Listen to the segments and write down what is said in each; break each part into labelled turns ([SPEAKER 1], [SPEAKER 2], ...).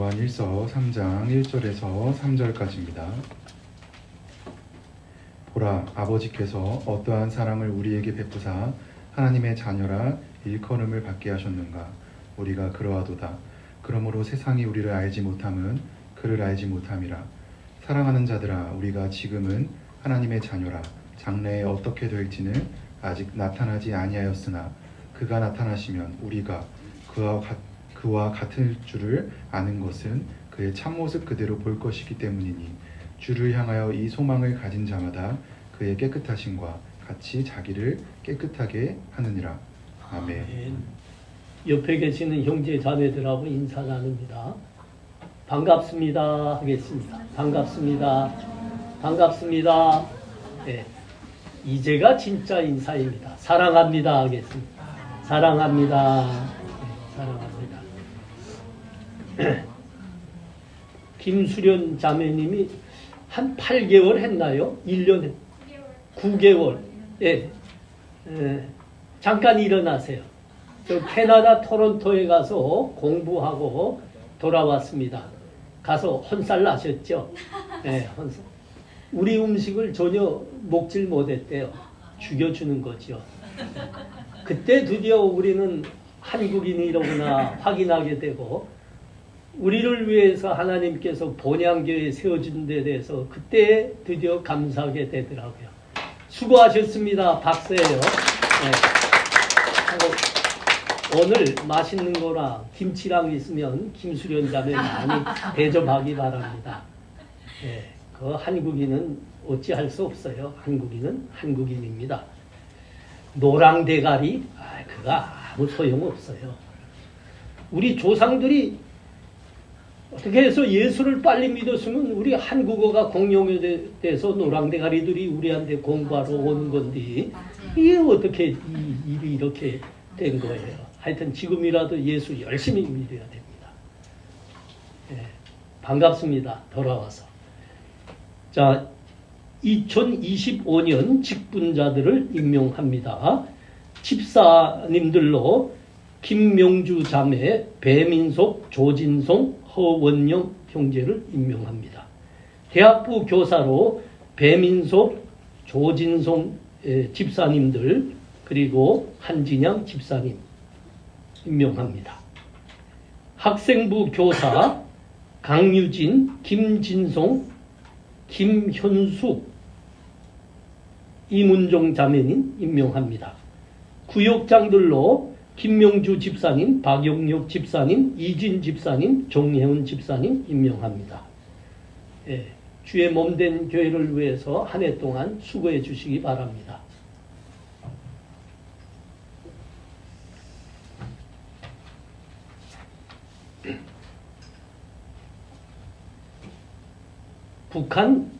[SPEAKER 1] 요한1서 3장 1절에서 3절까지입니다. 보라, 아버지께서 어떠한 사랑을 우리에게 베푸사 하나님의 자녀라 일컬음을 받게 하셨는가. 우리가 그러하도다. 그러므로 세상이 우리를 알지 못함은 그를 알지 못함이라. 사랑하는 자들아, 우리가 지금은 하나님의 자녀라. 장래에 어떻게 될지는 아직 나타나지 아니하였으나 그가 나타나시면 우리가 그와 같을 줄을 아는 것은 그의 참모습 그대로 볼 것이기 때문이니, 주를 향하여 이 소망을 가진 자마다 그의 깨끗하심과 같이 자기를 깨끗하게 하느니라. 아멘.
[SPEAKER 2] 옆에 계시는 형제 자매들하고 인사 나눕니다. 반갑습니다 하겠습니다. 반갑습니다. 반갑습니다. 네. 이제가 진짜 인사입니다. 사랑합니다 하겠습니다. 사랑합니다. 네, 사랑합니다. 김수련 자매님이 한 8개월 했나요? 1년 9개월. 예. 잠깐 일어나세요. 저 캐나다 토론토에 가서 공부하고 돌아왔습니다. 가서 혼살 나셨죠? 예, 혼살. 우리 음식을 전혀 먹질 못했대요. 죽여주는 거죠. 그때 드디어 우리는 한국인이로구나 확인하게 되고, 우리를 위해서 하나님께서 본향교회 세워준 데 대해서 그때 드디어 감사하게 되더라고요. 수고하셨습니다. 박수예요. 네. 오늘 맛있는 거랑 김치랑 있으면 김수련 자매 많이 대접하기 바랍니다. 네. 그 한국인은 어찌할 수 없어요. 한국인은 한국인입니다. 노랑 대가리, 그거 아무 소용없어요. 우리 조상들이 어떻게 해서 예수를 빨리 믿었으면 우리 한국어가 공용이 돼서 노랑대가리들이 우리한테 공부하러 오는 건데, 이게 어떻게 이 일이 이렇게 된 거예요. 하여튼 지금이라도 예수 열심히 믿어야 됩니다. 예, 반갑습니다. 돌아와서. 자, 2025년 직분자들을 임명합니다. 집사님들로 김명주 자매, 배민석, 조진송, 허원영 형제를 임명합니다. 대학부 교사로 배민석, 조진송 집사님들, 그리고 한진양 집사님 임명합니다. 학생부 교사 강유진, 김진송, 김현숙, 이문종 자매님 임명합니다. 구역장들로 김명주 집사님, 박영력 집사님, 이진 집사님, 정혜은 집사님 임명합니다. 예, 주의 몸된 교회를 위해서 한 해 동안 수고해 주시기 바랍니다. 북한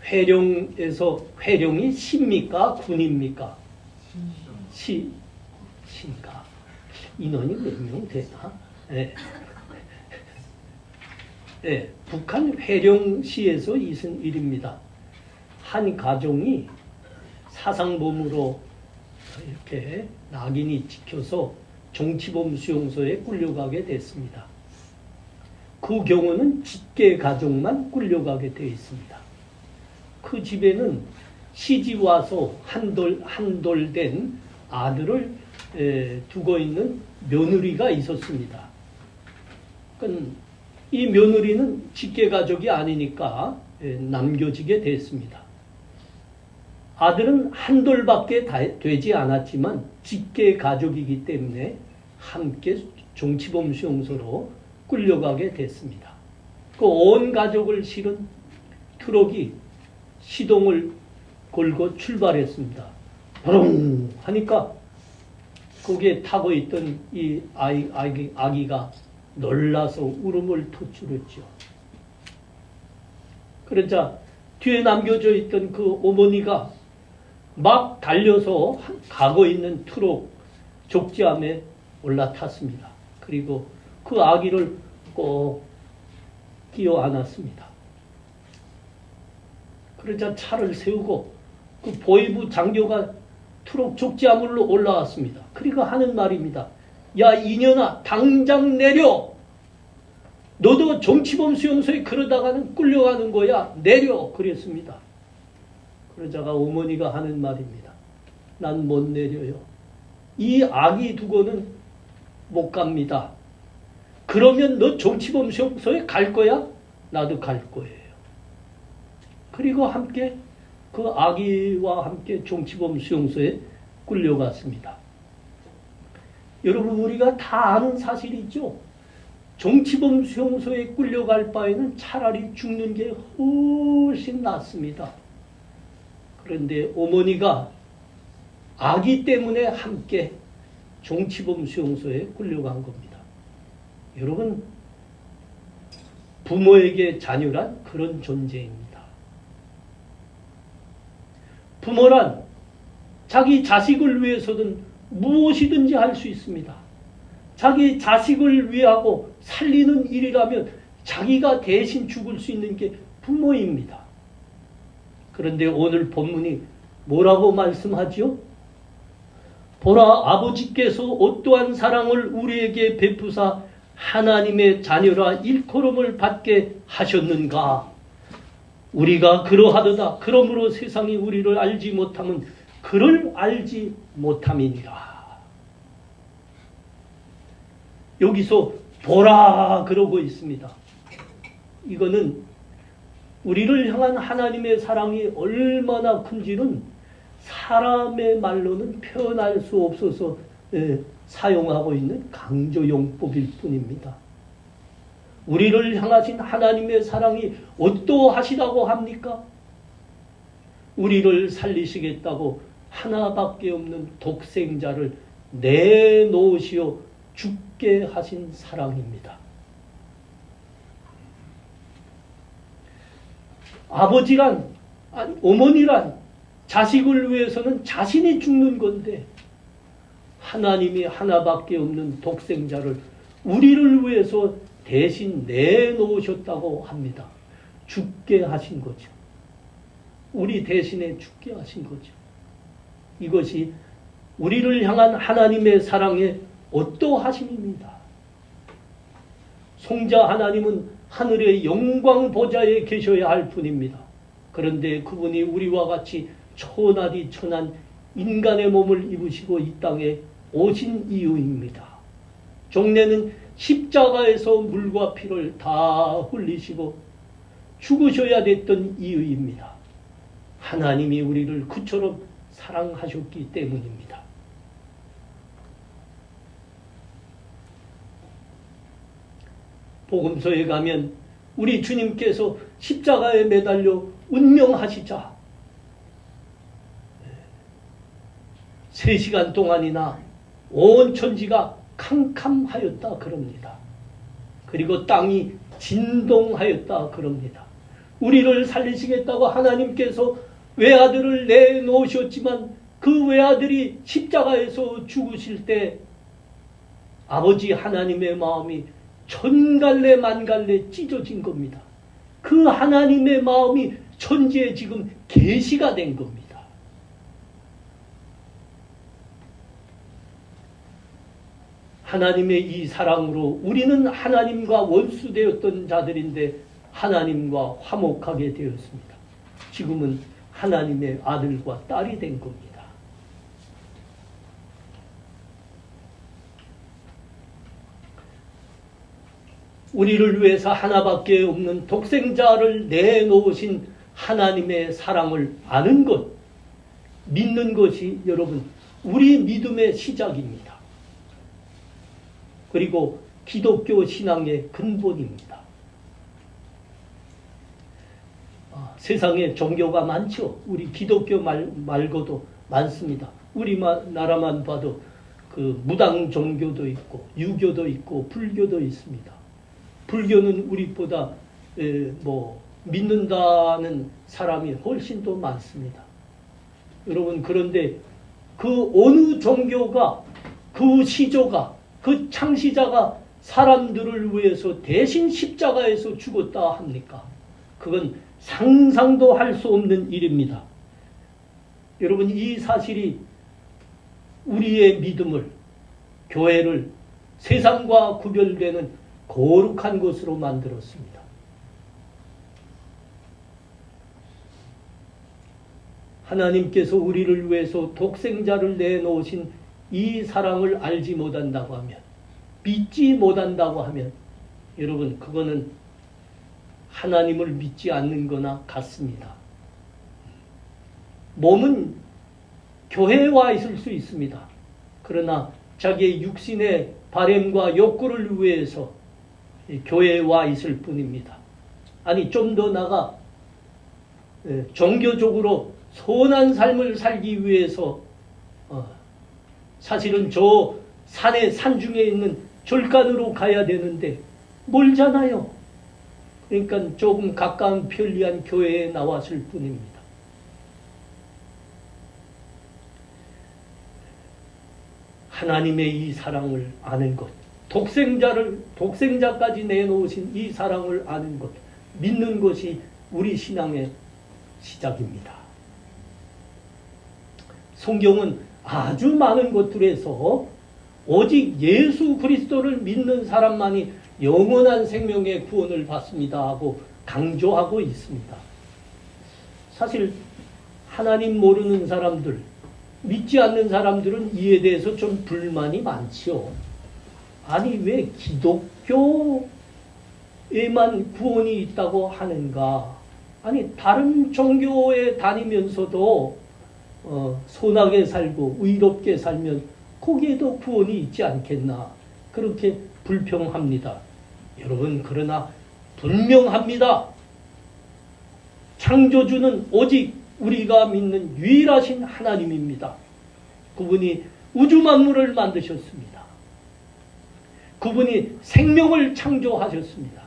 [SPEAKER 2] 회령에서, 회령이 시입니까? 군입니까? 시인가? 인원이 몇 명 되나? 네. 네, 북한 회령시에서 있은 일입니다. 한 가정이 사상범으로 이렇게 낙인이 찍혀서 정치범 수용소에 끌려가게 됐습니다. 그 경우는 직계 가족만 끌려가게 되어 있습니다. 그 집에는 시집 와서 한돌된 아들을 두고 있는 며느리가 있었습니다. 이 며느리는 직계 가족이 아니니까 남겨지게 됐습니다. 아들은 한돌밖에 되지 않았지만 직계 가족이기 때문에 함께 정치범 수용소로 끌려가게 됐습니다. 그 온 가족을 실은 트럭이 시동을 걸고 출발했습니다. 부릉 하니까 거기에 타고 있던 이 아기가 놀라서 울음을 터뜨렸죠. 그러자 뒤에 남겨져 있던 그 어머니가 막 달려서 가고 있는 트럭 족지함에 올라탔습니다. 그리고 그 아기를 꼭 끼워 안았습니다. 그러자 차를 세우고 그 보이부 장교가 트럭 족지함으로 올라왔습니다. 그리고 하는 말입니다. 야, 이년아, 당장 내려! 너도 정치범 수용소에 그러다가는 끌려가는 거야. 내려. 그랬습니다. 그러자가 어머니가 하는 말입니다. 난 못 내려요. 이 아기 두고는 못 갑니다. 그러면 너 정치범 수용소에 갈 거야? 나도 갈 거예요. 그리고 함께 그 아기와 함께 정치범 수용소에 끌려갔습니다. 여러분, 우리가 다 아는 사실이죠. 정치범 수용소에 끌려갈 바에는 차라리 죽는 게 훨씬 낫습니다. 그런데 어머니가 아기 때문에 함께 정치범 수용소에 끌려간 겁니다. 여러분, 부모에게 자녀란 그런 존재입니다. 부모란 자기 자식을 위해서든 무엇이든지 할 수 있습니다. 자기 자식을 위하고 살리는 일이라면 자기가 대신 죽을 수 있는 게 부모입니다. 그런데 오늘 본문이 뭐라고 말씀하지요? 보라, 아버지께서 어떠한 사랑을 우리에게 베푸사 하나님의 자녀라 일컬음을 받게 하셨는가? 우리가 그러하도다. 그러므로 세상이 우리를 알지 못함은 그를 알지 못함이니라. 여기서 보라 그러고 있습니다. 이거는 우리를 향한 하나님의 사랑이 얼마나 큰지는 사람의 말로는 표현할 수 없어서 사용하고 있는 강조용법일 뿐입니다. 우리를 향하신 하나님의 사랑이 어떠하시다고 합니까? 우리를 살리시겠다고 하나밖에 없는 독생자를 내놓으시어 죽게 하신 사랑입니다. 아버지란, 아니, 어머니란 자식을 위해서는 자신이 죽는 건데 하나님이 하나밖에 없는 독생자를 우리를 위해서 대신 내놓으셨다고 합니다. 죽게 하신 거죠. 우리 대신에 죽게 하신 거죠. 이것이 우리를 향한 하나님의 사랑의 어떠하심입니다. 성자 하나님은 하늘의 영광 보좌에 계셔야 할 뿐입니다. 그런데 그분이 우리와 같이 천하디 천한 인간의 몸을 입으시고 이 땅에 오신 이유입니다. 종래는 십자가에서 물과 피를 다 흘리시고 죽으셔야 됐던 이유입니다. 하나님이 우리를 그처럼 사랑하셨기 때문입니다. 복음서에 가면 우리 주님께서 십자가에 매달려 운명하시자 3시간 동안이나 온 천지가 캄캄하였다 그럽니다. 그리고 땅이 진동하였다 그럽니다. 우리를 살리시겠다고 하나님께서 외아들을 내놓으셨지만 그 외아들이 십자가에서 죽으실 때 아버지 하나님의 마음이 천갈래 만갈래 찢어진 겁니다. 그 하나님의 마음이 천지에 지금 계시가 된 겁니다. 하나님의 이 사랑으로 우리는 하나님과 원수되었던 자들인데 하나님과 화목하게 되었습니다. 지금은 하나님의 아들과 딸이 된 겁니다. 우리를 위해서 하나밖에 없는 독생자를 내놓으신 하나님의 사랑을 아는 것, 믿는 것이 여러분 우리 믿음의 시작입니다. 그리고 기독교 신앙의 근본입니다. 세상에 종교가 많죠. 우리 기독교 말고도 많습니다. 우리나라만 봐도 그 무당 종교도 있고 유교도 있고 불교도 있습니다. 불교는 우리보다 믿는다는 사람이 훨씬 더 많습니다. 여러분, 그런데 그 어느 종교가 그 시조가 그 창시자가 사람들을 위해서 대신 십자가에서 죽었다 합니까? 그건 상상도 할 수 없는 일입니다. 여러분, 이 사실이 우리의 믿음을, 교회를 세상과 구별되는 거룩한 것으로 만들었습니다. 하나님께서 우리를 위해서 독생자를 내놓으신 이 사랑을 알지 못한다고 하면, 믿지 못한다고 하면, 여러분 그거는 하나님을 믿지 않는 거나 같습니다. 몸은 교회에 와 있을 수 있습니다. 그러나 자기의 육신의 바램과 욕구를 위해서 교회에 와 있을 뿐입니다. 아니 좀 더 나아가 종교적으로 선한 삶을 살기 위해서 사실은 저 산중에 있는 절간으로 가야 되는데 멀잖아요. 그러니까 조금 가까운 편리한 교회에 나왔을 뿐입니다. 하나님의 이 사랑을 아는 것, 독생자까지 내놓으신 이 사랑을 아는 것, 믿는 것이 우리 신앙의 시작입니다. 성경은 아주 많은 것들에서 오직 예수 그리스도를 믿는 사람만이 영원한 생명의 구원을 받습니다 하고 강조하고 있습니다. 사실 하나님 모르는 사람들, 믿지 않는 사람들은 이에 대해서 좀 불만이 많지요. 아니 왜 기독교에만 구원이 있다고 하는가? 아니 다른 종교에 다니면서도 선하게 살고 의롭게 살면 거기에도 구원이 있지 않겠나? 그렇게 불평합니다. 여러분 그러나 분명합니다. 창조주는 오직 우리가 믿는 유일하신 하나님입니다. 그분이 우주 만물을 만드셨습니다. 그분이 생명을 창조하셨습니다.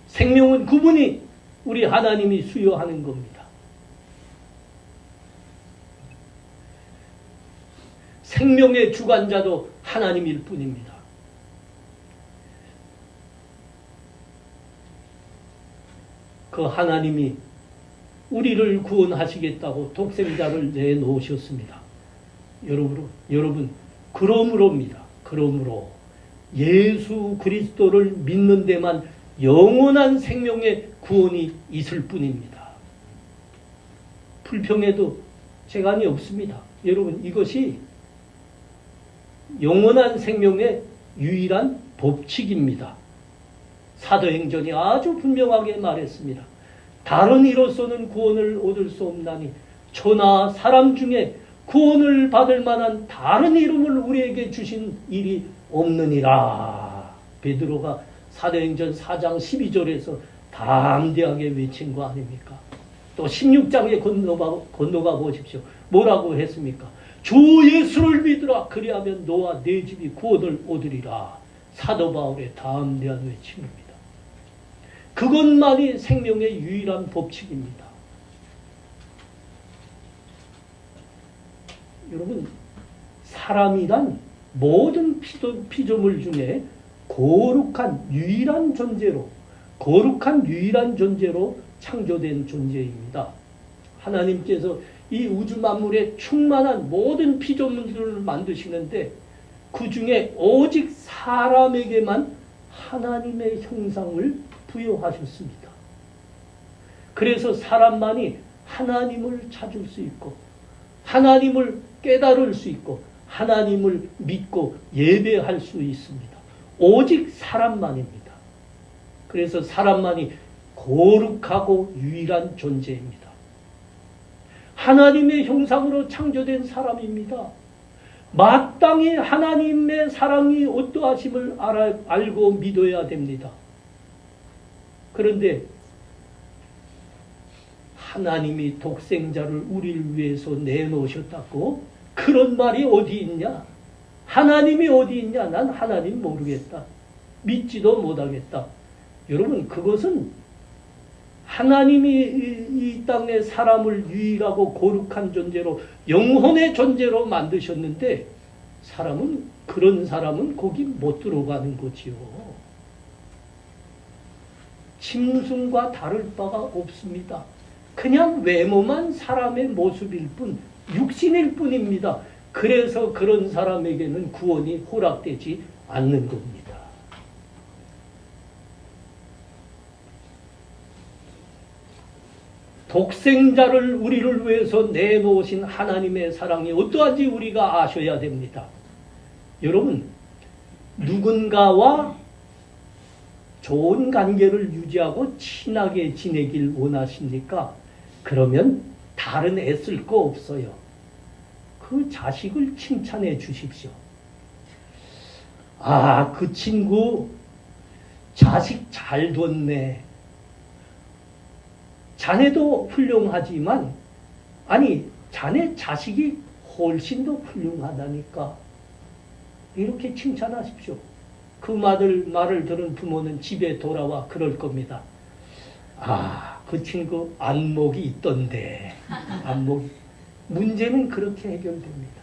[SPEAKER 2] 생명은 그분이 우리 하나님이 수여하는 겁니다. 생명의 주관자도 하나님일 뿐입니다. 그 하나님이 우리를 구원하시겠다고 독생자를 내놓으셨습니다. 여러분, 그러므로입니다. 그러므로 예수 그리스도를 믿는 데만 영원한 생명의 구원이 있을 뿐입니다. 불평해도 재간이 없습니다. 여러분, 이것이 영원한 생명의 유일한 법칙입니다. 사도행전이 아주 분명하게 말했습니다. 다른 이로서는 구원을 얻을 수 없나니 천하 사람 중에 구원을 받을 만한 다른 이름을 우리에게 주신 일이 없느니라. 베드로가 사도행전 4장 12절에서 담대하게 외친 거 아닙니까? 또 16장에 건너가 보십시오. 뭐라고 했습니까? 주 예수를 믿으라. 그리하면 너와 네 집이 구원을 얻으리라. 사도 바울의 담대한 외침입니다. 그것만이 생명의 유일한 법칙입니다. 여러분, 사람이란 모든 피조물 중에 거룩한 유일한 존재로 창조된 존재입니다. 하나님께서 이 우주 만물에 충만한 모든 피조물들을 만드시는데 그 중에 오직 사람에게만 하나님의 형상을 부여하셨습니다. 그래서 사람만이 하나님을 찾을 수 있고 하나님을 깨달을 수 있고 하나님을 믿고 예배할 수 있습니다. 오직 사람만입니다. 그래서 사람만이 거룩하고 유일한 존재입니다. 하나님의 형상으로 창조된 사람입니다. 마땅히 하나님의 사랑이 어떠하심을 알고 믿어야 됩니다. 그런데 하나님이 독생자를 우리를 위해서 내놓으셨다고? 그런 말이 어디 있냐? 하나님이 어디 있냐? 난 하나님 모르겠다. 믿지도 못하겠다. 여러분, 그것은 하나님이 이 땅에 사람을 유일하고 거룩한 존재로, 영혼의 존재로 만드셨는데 그런 사람은 거기 못 들어가는 거지요. 짐승과 다를 바가 없습니다. 그냥 외모만 사람의 모습일 뿐, 육신일 뿐입니다. 그래서 그런 사람에게는 구원이 허락되지 않는 겁니다. 독생자를 우리를 위해서 내놓으신 하나님의 사랑이 어떠한지 우리가 아셔야 됩니다. 여러분, 누군가와 좋은 관계를 유지하고 친하게 지내길 원하십니까? 그러면 다른 애쓸 거 없어요. 그 자식을 칭찬해 주십시오. 아, 그 친구 자식 잘 뒀네. 자네도 훌륭하지만, 아니, 자네 자식이 훨씬 더 훌륭하다니까. 이렇게 칭찬하십시오. 그 말을 들은 부모는 집에 돌아와 그럴 겁니다. 아, 그 친구 안목이 있던데. 문제는 그렇게 해결됩니다.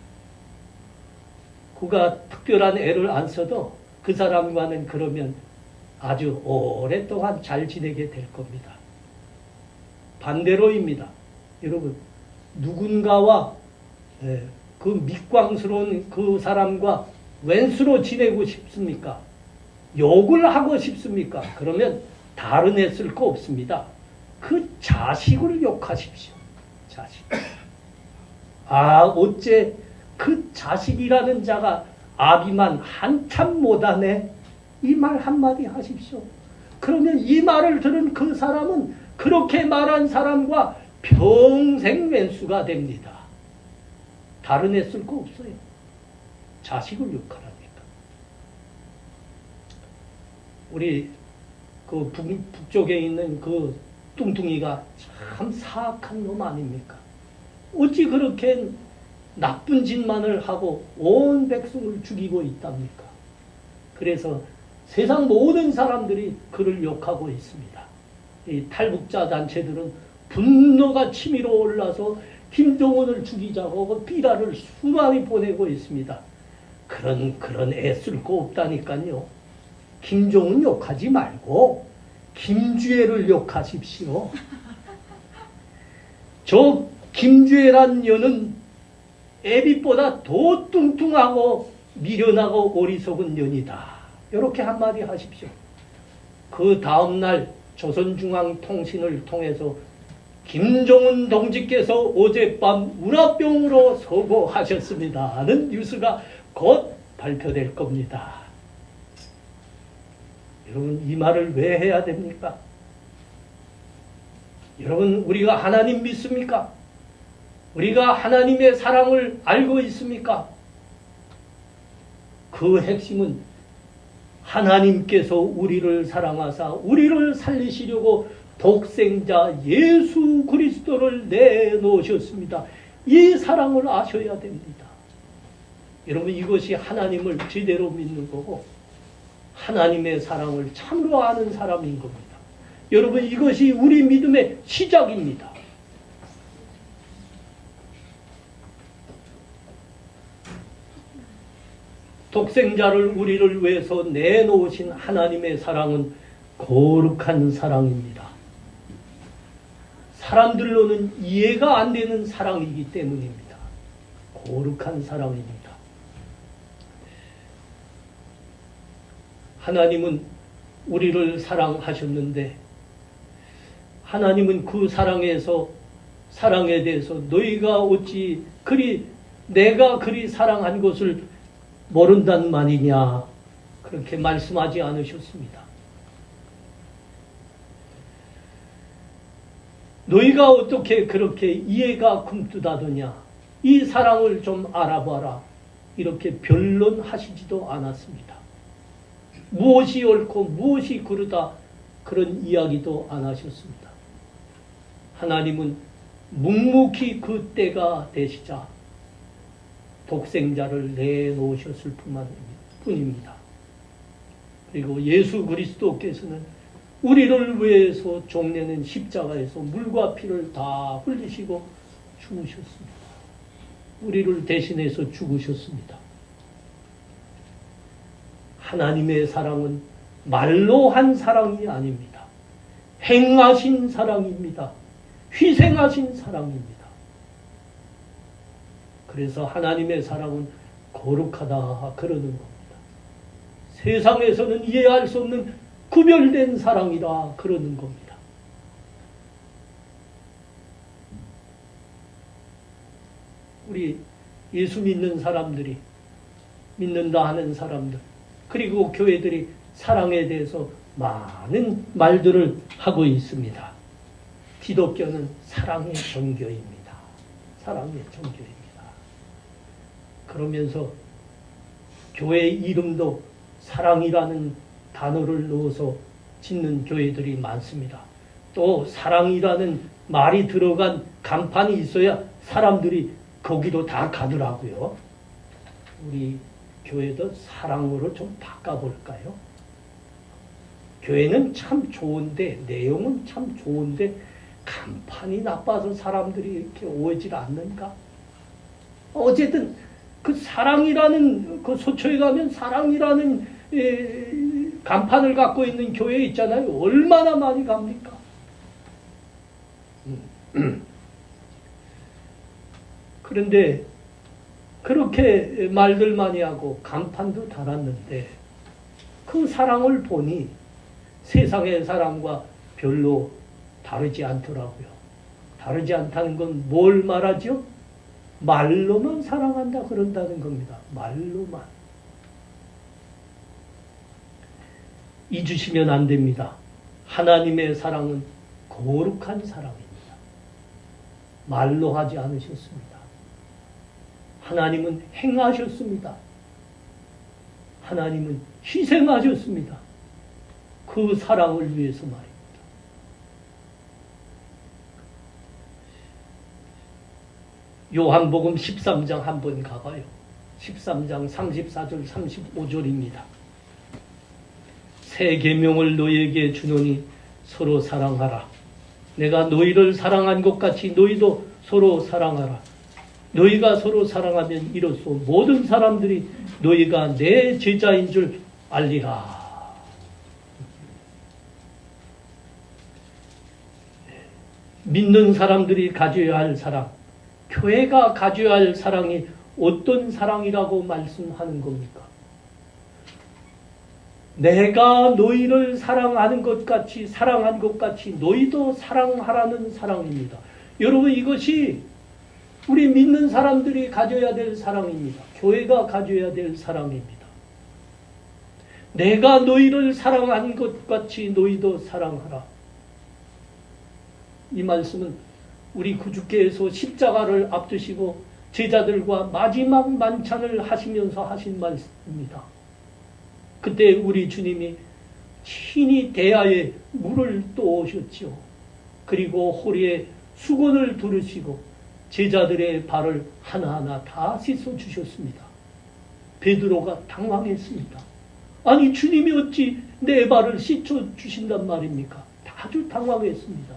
[SPEAKER 2] 그가 특별한 애를 안 써도 그 사람과는 그러면 아주 오랫동안 잘 지내게 될 겁니다. 반대로입니다. 여러분, 누군가와 그 밑광스러운 그 사람과 왼수로 지내고 싶습니까? 욕을 하고 싶습니까? 그러면 다른 애 쓸 거 없습니다. 그 자식을 욕하십시오. 자식. 아, 어째 그 자식이라는 자가 아비만 한참 못하네. 이 말 한마디 하십시오. 그러면 이 말을 들은 그 사람은 그렇게 말한 사람과 평생 왼수가 됩니다. 다른 애 쓸 거 없어요. 자식을 욕하라니까. 우리 그 북쪽에 있는 그 뚱뚱이가 참 사악한 놈 아닙니까? 어찌 그렇게 나쁜 짓만을 하고 온 백성을 죽이고 있답니까? 그래서 세상 모든 사람들이 그를 욕하고 있습니다. 이 탈북자 단체들은 분노가 치밀어 올라서 김정은을 죽이자고 비라를 수많이 보내고 있습니다. 그런 애쓸 거 없다니까요. 김정은 욕하지 말고 김주애를 욕하십시오. 저 김주애란 년은 애비보다 더 뚱뚱하고 미련하고 어리석은 년이다. 이렇게 한마디 하십시오. 그 다음날 조선중앙통신을 통해서 김정은 동지께서 어젯밤 우라병으로 서거하셨습니다 하는 뉴스가 곧 발표될 겁니다. 여러분, 이 말을 왜 해야 됩니까? 여러분, 우리가 하나님 믿습니까? 우리가 하나님의 사랑을 알고 있습니까? 그 핵심은 하나님께서 우리를 사랑하사 우리를 살리시려고 독생자 예수 그리스도를 내놓으셨습니다. 이 사랑을 아셔야 됩니다. 여러분, 이것이 하나님을 제대로 믿는 거고 하나님의 사랑을 참으로 아는 사람인 겁니다. 여러분, 이것이 우리 믿음의 시작입니다. 독생자를 우리를 위해서 내놓으신 하나님의 사랑은 거룩한 사랑입니다. 사람들로는 이해가 안 되는 사랑이기 때문입니다. 거룩한 사랑입니다. 하나님은 우리를 사랑하셨는데 하나님은 그 사랑에 대해서 너희가 어찌 내가 그리 사랑한 것을 모른단 말이냐, 그렇게 말씀하지 않으셨습니다. 너희가 어떻게 그렇게 이해가 굼뜨다더냐, 이 사랑을 좀 알아봐라, 이렇게 변론하시지도 않았습니다. 무엇이 옳고 무엇이 그르다, 그런 이야기도 안 하셨습니다. 하나님은 묵묵히 그 때가 되시자 독생자를 내놓으셨을 뿐입니다. 그리고 예수 그리스도께서는 우리를 위해서 종려낸 십자가에서 물과 피를 다 흘리시고 죽으셨습니다. 우리를 대신해서 죽으셨습니다. 하나님의 사랑은 말로 한 사랑이 아닙니다. 행하신 사랑입니다. 희생하신 사랑입니다. 그래서 하나님의 사랑은 거룩하다 그러는 겁니다. 세상에서는 이해할 수 없는 구별된 사랑이라 그러는 겁니다. 우리 예수 믿는 사람들이, 믿는다 하는 사람들, 그리고 교회들이 사랑에 대해서 많은 말들을 하고 있습니다. 기독교는 사랑의 종교입니다. 사랑의 종교입니다. 그러면서 교회 이름도 사랑이라는 단어를 넣어서 짓는 교회들이 많습니다. 또 사랑이라는 말이 들어간 간판이 있어야 사람들이 거기로 다 가더라고요. 우리 교회도 사랑으로 좀 바꿔볼까요? 교회는 참 좋은데, 내용은 참 좋은데 간판이 나빠서 사람들이 이렇게 오질 않는가? 어쨌든 그 사랑이라는, 그 소초에 가면 사랑이라는 간판을 갖고 있는 교회 있잖아요. 얼마나 많이 갑니까? 그런데 그렇게 말들 많이 하고 간판도 달았는데 그 사랑을 보니 세상의 사랑과 별로 다르지 않더라고요. 다르지 않다는 건 뭘 말하죠? 말로만 사랑한다 그런다는 겁니다. 말로만. 잊으시면 안 됩니다. 하나님의 사랑은 거룩한 사랑입니다. 말로 하지 않으셨습니다. 하나님은 행하셨습니다. 하나님은 희생하셨습니다. 그 사랑을 위해서 말입니다. 요한복음 13장 한번 가봐요. 13장 34절 35절입니다. 새 계명을 너희에게 주노니 서로 사랑하라. 내가 너희를 사랑한 것 같이 너희도 서로 사랑하라. 너희가 서로 사랑하면 이로써 모든 사람들이 너희가 내 제자인 줄 알리라. 믿는 사람들이 가져야 할 사랑, 교회가 가져야 할 사랑이 어떤 사랑이라고 말씀하는 겁니까? 내가 너희를 사랑하는 것 같이, 사랑한 것 같이 너희도 사랑하라는 사랑입니다. 여러분, 이것이 우리 믿는 사람들이 가져야 될 사랑입니다. 교회가 가져야 될 사랑입니다. 내가 너희를 사랑한 것 같이 너희도 사랑하라. 이 말씀은 우리 구주께서 십자가를 앞두시고 제자들과 마지막 만찬을 하시면서 하신 말씀입니다. 그때 우리 주님이 친히 대야에 물을 떠오셨지요. 그리고 호리에 수건을 두르시고 제자들의 발을 하나하나 다 씻어주셨습니다. 베드로가 당황했습니다. 아니, 주님이 어찌 내 발을 씻어주신단 말입니까? 아주 당황했습니다.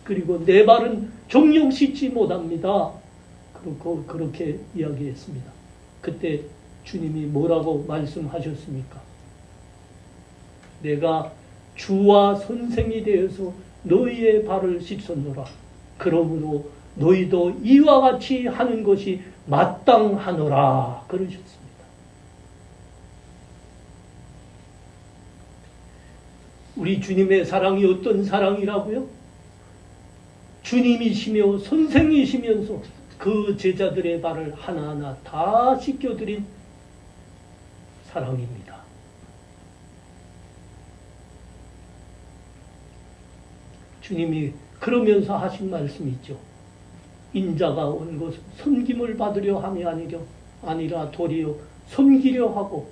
[SPEAKER 2] 그리고 내 발은 정녕 씻지 못합니다. 그렇게 이야기했습니다. 그때 주님이 뭐라고 말씀하셨습니까? 내가 주와 선생이 되어서 너희의 발을 씻었노라. 그러므로 너희도 이와 같이 하는 것이 마땅하노라. 그러셨습니다. 우리 주님의 사랑이 어떤 사랑이라고요? 주님이시며 선생이시면서 그 제자들의 발을 하나하나 다 씻겨드린 사랑입니다. 주님이 그러면서 하신 말씀이 있죠. 인자가 온 것은 섬김을 받으려 함이 아니라 도리어 섬기려 하고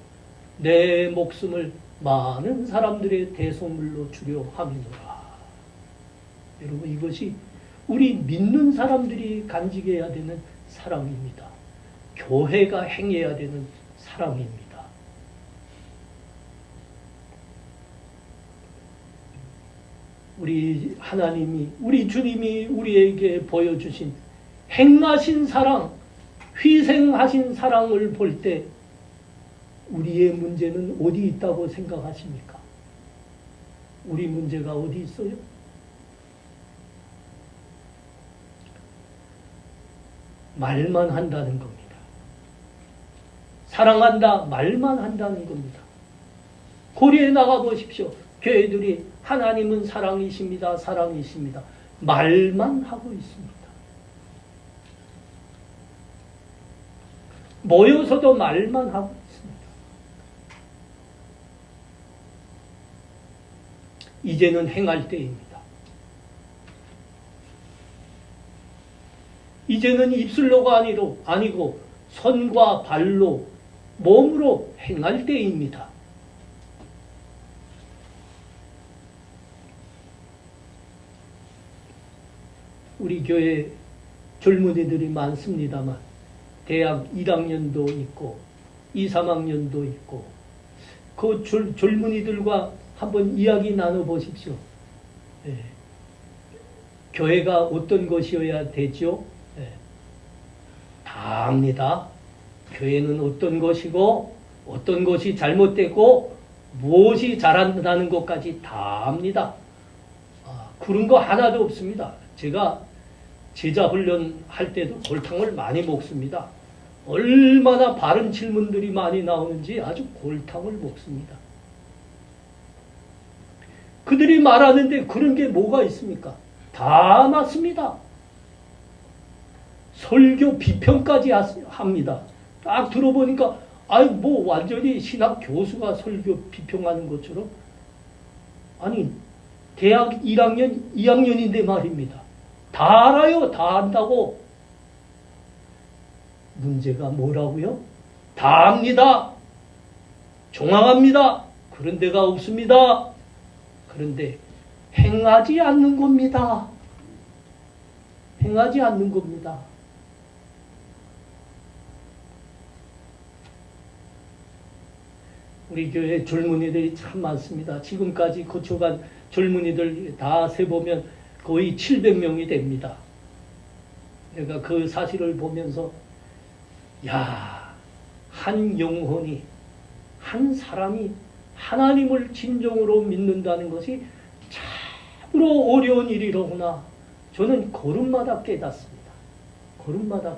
[SPEAKER 2] 내 목숨을 많은 사람들의 대속물로 주려 함이노라. 여러분, 이것이 우리 믿는 사람들이 간직해야 되는 사랑입니다. 교회가 행해야 되는 사랑입니다. 우리 하나님이, 우리 주님이 우리에게 보여주신 행하신 사랑, 희생하신 사랑을 볼 때 우리의 문제는 어디 있다고 생각하십니까? 우리 문제가 어디 있어요? 말만 한다는 겁니다. 사랑한다, 말만 한다는 겁니다. 고리에 나가 보십시오. 교회들이 하나님은 사랑이십니다, 사랑이십니다. 말만 하고 있습니다. 모여서도 말만 하고 있습니다. 이제는 행할 때입니다. 이제는 입술로가 아니고 손과 발로 몸으로 행할 때입니다. 우리 교회 젊은이들이 많습니다만 대학 1학년도 있고 2, 3학년도 있고 그 젊은이들과 한번 이야기 나눠보십시오. 예. 교회가 어떤 것이어야 되죠? 예. 다 압니다. 교회는 어떤 것이고 어떤 것이 잘못되고 무엇이 잘한다는 것까지 다 압니다. 그런 거 하나도 없습니다. 제가 제자 훈련할 때도 골탕을 많이 먹습니다. 얼마나 바른 질문들이 많이 나오는지 아주 골탕을 먹습니다. 그들이 말하는데 그런 게 뭐가 있습니까? 다 맞습니다. 설교 비평까지 합니다. 딱 들어보니까 뭐 완전히 신학 교수가 설교 비평하는 것처럼 아니 대학 1학년, 2학년인데 말입니다. 다 알아요. 다 안다고. 문제가 뭐라고요? 다 압니다. 종합합니다. 그런 데가 없습니다. 그런데 행하지 않는 겁니다. 행하지 않는 겁니다. 우리 교회 젊은이들이 참 많습니다. 지금까지 거쳐간 젊은이들 다 세보면 거의 700명이 됩니다. 내가 그 사실을 보면서 한 영혼이, 한 사람이 하나님을 진정으로 믿는다는 것이 참으로 어려운 일이로구나. 저는 걸음마다 깨닫습니다. 걸음마다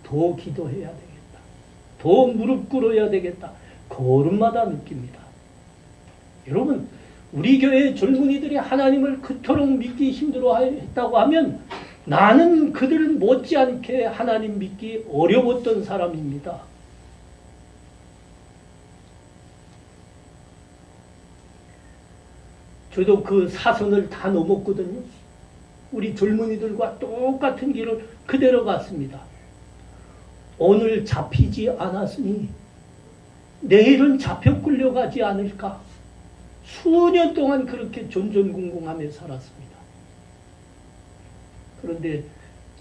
[SPEAKER 2] 더 기도해야 되겠다. 더 무릎 꿇어야 되겠다. 걸음마다 느낍니다. 여러분, 우리 교회 젊은이들이 하나님을 그토록 믿기 힘들어했다고 하면 나는 그들 못지않게 하나님 믿기 어려웠던 사람입니다. 저도 그 사선을 다 넘었거든요. 우리 젊은이들과 똑같은 길을 그대로 갔습니다. 오늘 잡히지 않았으니 내일은 잡혀 끌려가지 않을까. 수년 동안 그렇게 전전긍긍하며 살았습니다. 그런데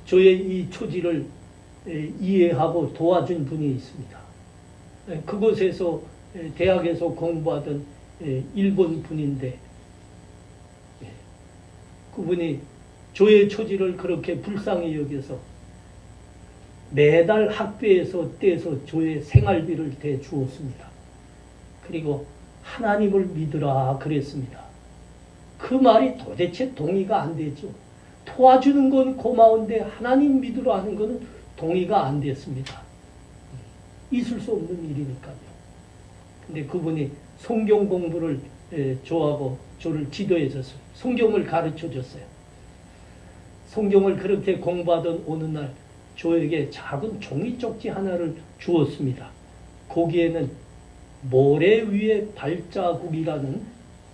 [SPEAKER 2] 저의 이 처지를 이해하고 도와준 분이 있습니다. 그곳에서 대학에서 공부하던 일본 분인데 그분이 저의 처지를 그렇게 불쌍히 여겨서 매달 학교에서 떼서 저의 생활비를 대주었습니다. 그리고 하나님을 믿으라 그랬습니다. 그 말이 도대체 동의가 안 되죠. 도와주는 건 고마운데 하나님 믿으라 하는 것은 동의가 안 됐습니다. 있을 수 없는 일이니까요. 근데 그분이 성경 공부를 좋아하고 저를 지도해 줬어요. 성경을 가르쳐 줬어요. 성경을 그렇게 공부하던 어느 날 저에게 작은 종이 쪽지 하나를 주었습니다. 거기에는 모래 위에 발자국이라는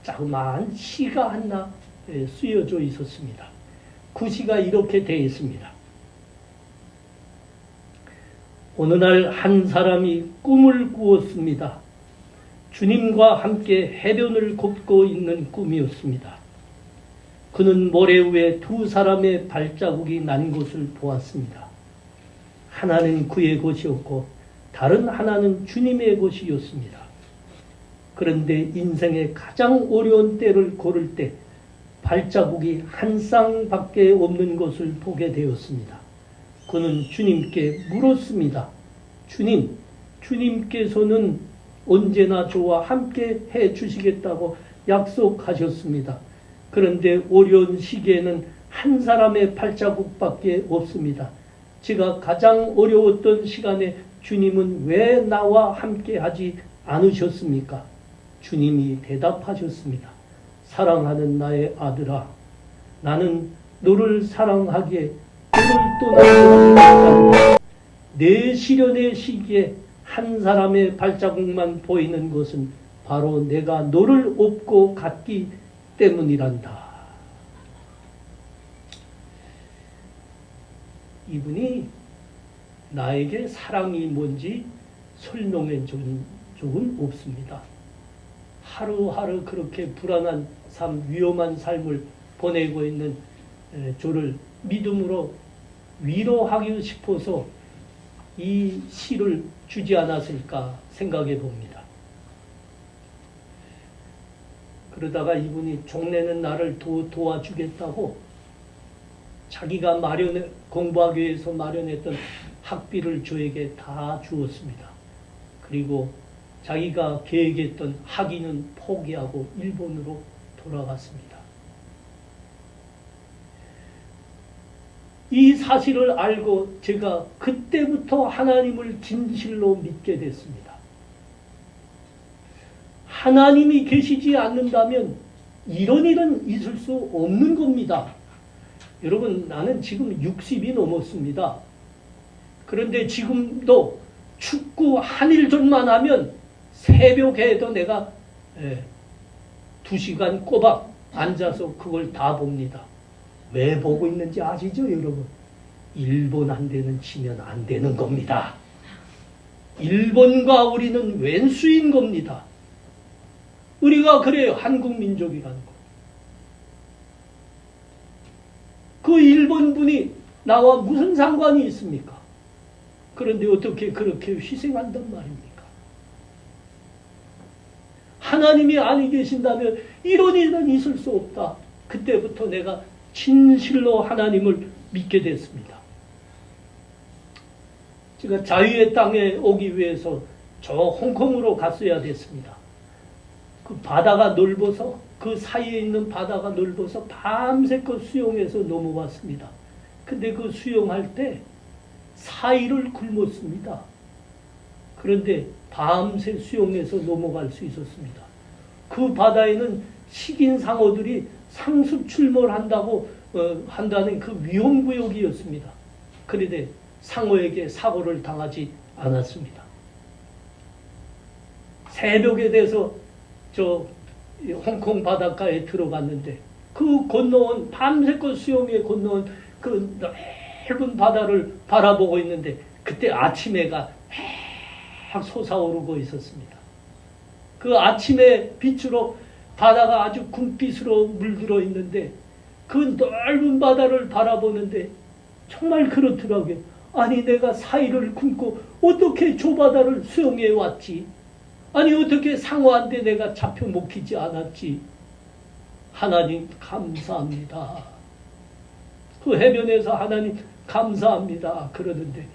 [SPEAKER 2] 자그마한 시가 하나 쓰여져 있었습니다. 그 시가 이렇게 되어 있습니다. 어느 날 한 사람이 꿈을 꾸었습니다. 주님과 함께 해변을 걷고 있는 꿈이었습니다. 그는 모래 위에 두 사람의 발자국이 난 것을 보았습니다. 하나는 그의 것이었고 다른 하나는 주님의 것이었습니다. 그런데 인생의 가장 어려운 때를 걸을 때 발자국이 한 쌍밖에 없는 것을 보게 되었습니다. 그는 주님께 물었습니다. 주님께서는 언제나 저와 함께 해 주시겠다고 약속하셨습니다. 그런데 어려운 시기에는 한 사람의 발자국밖에 없습니다. 제가 가장 어려웠던 시간에 주님은 왜 나와 함께 하지 않으셨습니까? 주님이 대답하셨습니다. 사랑하는 나의 아들아, 나는 너를 사랑하기에 너를 떠나지 않는다. 내 시련의 시기에 한 사람의 발자국만 보이는 것은 바로 내가 너를 업고 갔기 때문이란다. 이분이 나에게 사랑이 뭔지 설명해 준 적은 없습니다. 하루하루 그렇게 불안한 삶, 위험한 삶을 보내고 있는 저를 믿음으로 위로하기 싶어서 이 시를 주지 않았을까 생각해 봅니다. 그러다가 이분이 종래는 나를 도와주겠다고 자기가 공부하기 위해서 마련했던 학비를 저에게 다 주었습니다. 그리고 자기가 계획했던 학위는 포기하고 일본으로 돌아갔습니다. 이 사실을 알고 제가 그때부터 하나님을 진실로 믿게 됐습니다. 하나님이 계시지 않는다면 이런 일은 있을 수 없는 겁니다. 여러분, 나는 지금 60이 넘었습니다. 그런데 지금도 축구 한일전만 하면 새벽에도 내가 2시간 꼬박 앉아서 그걸 다 봅니다. 왜 보고 있는지 아시죠, 여러분? 일본 한 대는 치면 안 되는 겁니다. 일본과 우리는 왼수인 겁니다. 우리가 그래요, 한국 민족이라는 거. 그 일본 분이 나와 무슨 상관이 있습니까? 그런데 어떻게 그렇게 희생한단 말입니까? 하나님이 아니 계신다면 이런 일은 있을 수 없다. 그때부터 내가 진실로 하나님을 믿게 됐습니다. 제가 자유의 땅에 오기 위해서 저 홍콩으로 갔어야 됐습니다. 그 바다가 넓어서, 그 사이에 있는 바다가 넓어서 밤새껏 수영해서 넘어왔습니다. 근데 그 수영할 때 사이를 굶었습니다. 그런데 밤새 수영해서 넘어갈 수 있었습니다. 그 바다에는 식인 상어들이 상습 출몰한다고 한다는 그 위험구역이었습니다. 그런데 상어에게 사고를 당하지 않았습니다. 새벽에 돼서 저 홍콩 바닷가에 들어갔는데 그 건너온 밤새껏 수영에 건너온 그 넓은 바다를 바라보고 있는데 그때 아침 해가 막 솟아오르고 있었습니다. 그 아침의 빛으로 바다가 아주 금빛으로 물들어 있는데 그 넓은 바다를 바라보는데 정말 그렇더라고요. 아니, 내가 사이를 굶고 어떻게 저 바다를 수영해 왔지? 아니, 어떻게 상어한테 내가 잡혀 먹히지 않았지? 하나님 감사합니다. 그 해변에서 하나님 감사합니다. 그러는데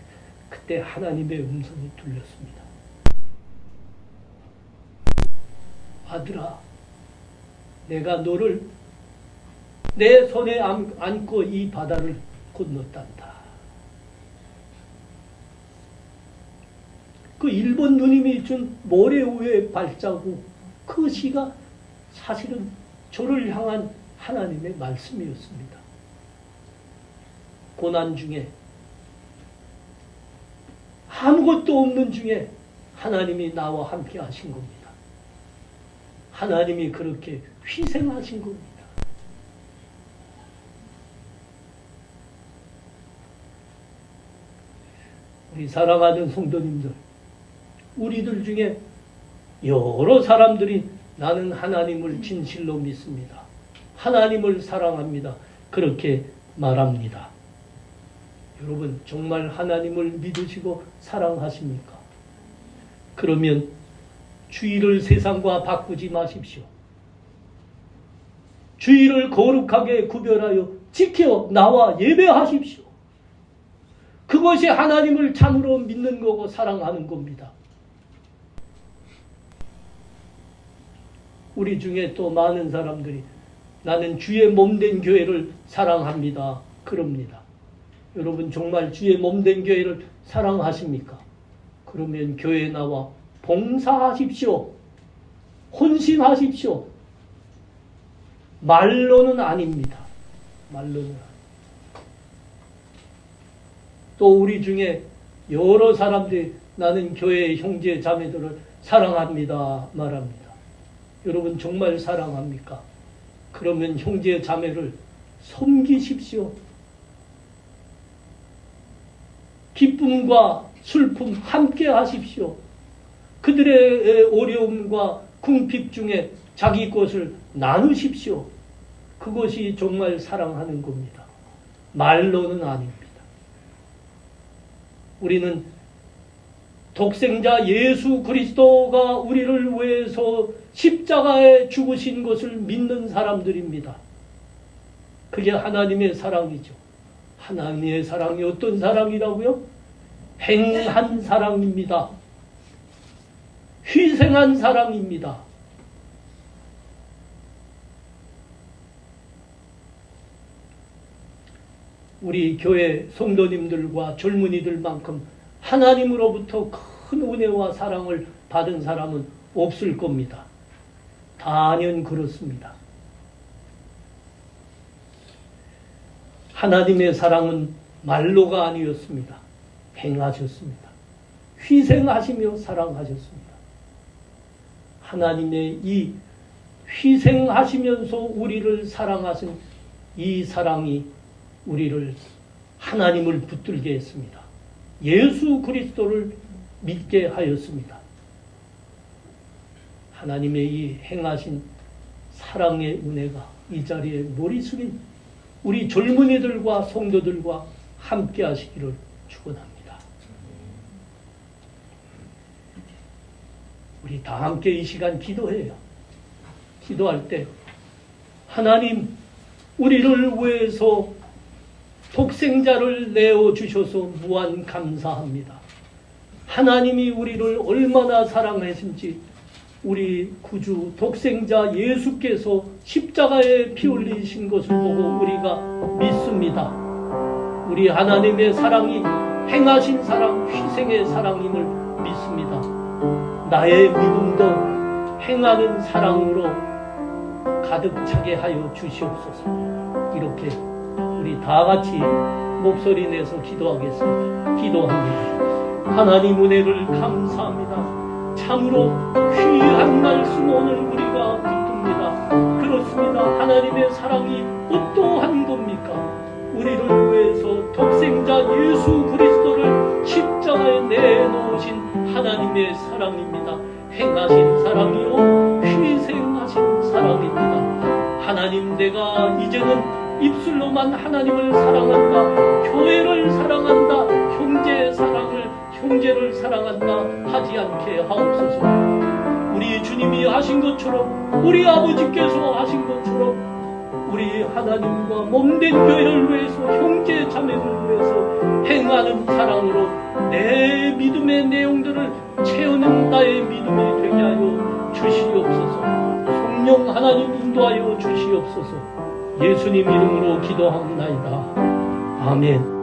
[SPEAKER 2] 그때 하나님의 음성이 들렸습니다. 아들아, 내가 너를 내 손에 안고 이 바다를 건넜단다. 그 일본 누님이 준 모래 위의 발자국, 그 시가 사실은 저를 향한 하나님의 말씀이었습니다. 고난 중에, 아무것도 없는 중에 하나님이 나와 함께 하신 겁니다. 하나님이 그렇게 희생하신 겁니다. 우리 사랑하는 성도님들, 우리들 중에 여러 사람들이 나는 하나님을 진실로 믿습니다. 하나님을 사랑합니다. 그렇게 말합니다. 여러분, 정말 하나님을 믿으시고 사랑하십니까? 그러면 주의를 세상과 바꾸지 마십시오. 주의를 거룩하게 구별하여 지켜 나와 예배하십시오. 그것이 하나님을 참으로 믿는 거고 사랑하는 겁니다. 우리 중에 또 많은 사람들이 나는 주의 몸된 교회를 사랑합니다. 그럽니다. 여러분, 정말 주의 몸된 교회를 사랑하십니까? 그러면 교회에 나와 봉사하십시오. 헌신하십시오. 말로는 아닙니다. 말로는 아닙니다. 또 우리 중에 여러 사람들이 나는 교회의 형제 자매들을 사랑합니다 말합니다. 여러분 정말 사랑합니까? 그러면 형제 자매를 섬기십시오. 기쁨과 슬픔 함께 하십시오. 그들의 어려움과 궁핍 중에 자기 것을 나누십시오. 그것이 정말 사랑하는 겁니다. 말로는 아닙니다. 우리는 독생자 예수 그리스도가 우리를 위해서 십자가에 죽으신 것을 믿는 사람들입니다. 그게 하나님의 사랑이죠. 하나님의 사랑이 어떤 사랑이라고요? 행한 사랑입니다. 희생한 사랑입니다. 우리 교회 성도님들과 젊은이들만큼 하나님으로부터 큰 은혜와 사랑을 받은 사람은 없을 겁니다. 단연 그렇습니다. 하나님의 사랑은 말로가 아니었습니다. 행하셨습니다. 희생하시며 사랑하셨습니다. 하나님의 이 희생하시면서 우리를 사랑하신 이 사랑이 우리를 하나님을 붙들게 했습니다. 예수 그리스도를 믿게 하였습니다. 하나님의 이 행하신 사랑의 은혜가 이 자리에 머리 숙인 우리 젊은이들과 성도들과 함께 하시기를 축원합니다. 우리 다 함께 이 시간 기도해요. 기도할 때 하나님 우리를 위해서 독생자를 내어주셔서 무한 감사합니다. 하나님이 우리를 얼마나 사랑하신지 우리 구주 독생자 예수께서 십자가에 피 흘리신 것을 보고 우리가 믿습니다. 우리 하나님의 사랑이 행하신 사랑, 희생의 사랑임을 믿습니다. 나의 믿음도 행하는 사랑으로 가득 차게 하여 주시옵소서. 이렇게 우리 다 같이 목소리 내서 기도하겠습니다. 기도합니다. 하나님 은혜를 감사합니다. 참으로 귀한 말씀 오늘 우리가 듣습니다. 그렇습니다. 하나님의 사랑이 어떠한 겁니까? 우리를 위해서 독생자 예수 그리스도를 십자가에 내놓으신 하나님의 사랑입니다. 행하신 사랑이요 희생하신 사랑입니다. 하나님 내가 이제는 입술로만 하나님을 사랑한다, 교회를 사랑한다, 형제를 사랑한다 하지 않게 하옵소서. 우리 주님이 하신 것처럼, 우리 아버지께서 하신 것처럼 우리 하나님과 몸된 교회를 위해서, 형제 자매를 위해서 행하는 사랑으로 내 믿음의 내용들을 채우는 나의 믿음이 되게 하여 주시옵소서. 성령 하나님 인도하여 주시옵소서. 예수님 이름으로 기도합니다. 아멘.